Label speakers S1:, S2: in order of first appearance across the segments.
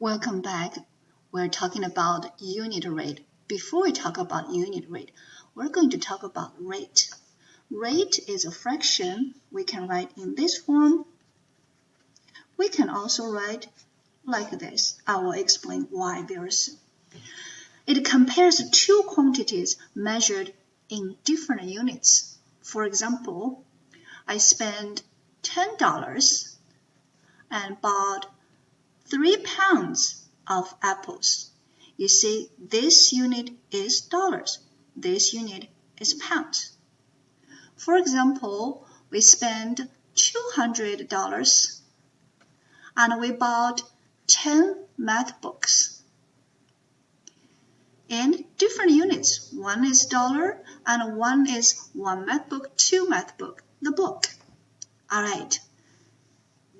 S1: Welcome back. We're talking about unit rate. Before we talk about unit rate, we're going to talk about rate. Rate is a fraction. We can write in this form. We can also write like this. I will explain why very soon. It compares two quantities measured in different units. For example, I spent $10 and bought 3 pounds of apples. You see, this unit is dollars. This unit is pounds. For example, we spent $200 and we bought 10 math books. In different units, one is dollar and one is one math book, two math book, the book. All right,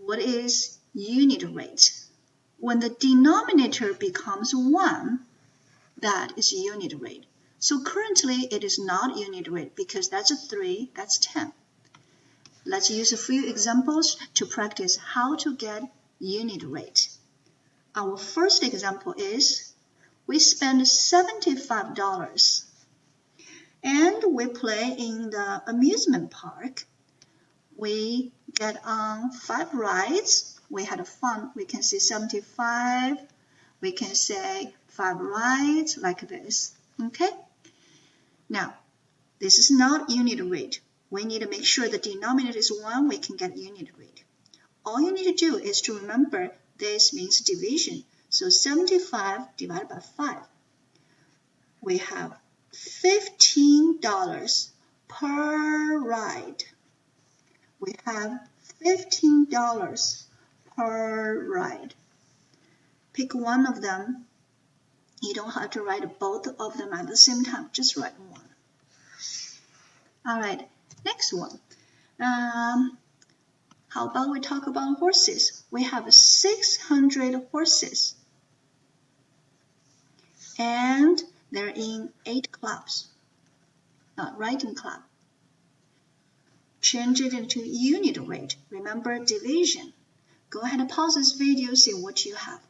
S1: what is unit rate? When the denominator becomes 1, that is unit rate. So currently it is not unit rate because that's a 3, that's 10. Let's use a few examples to practice how to get unit rate. Our first example is we spend $75 and we play in the amusement park. We get on 5 rides. We had fun. We can say 75. We can say 5 rides like this. Okay? Now, this is not unit rate. We need to make sure the denominator is 1. We can get unit rate. All you need to do is to remember this means division. So 75 divided by 5. We have $15 per ride. We have $15 per ride. Pick one of them. You don't have to write both of them at the same time. Just write one. All right, next one. How about we talk about horses? We have 600 horses. And they're in 8 clubs. Riding club. Change it into unit rate. Remember division. Go ahead and pause this video, see what you have.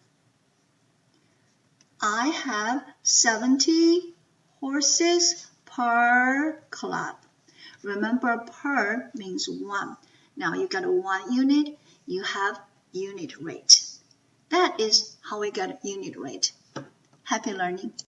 S1: I have 70 horses per club. Remember, per means 1. Now you got 1 unit, you have unit rate. That is how we get unit rate. Happy learning.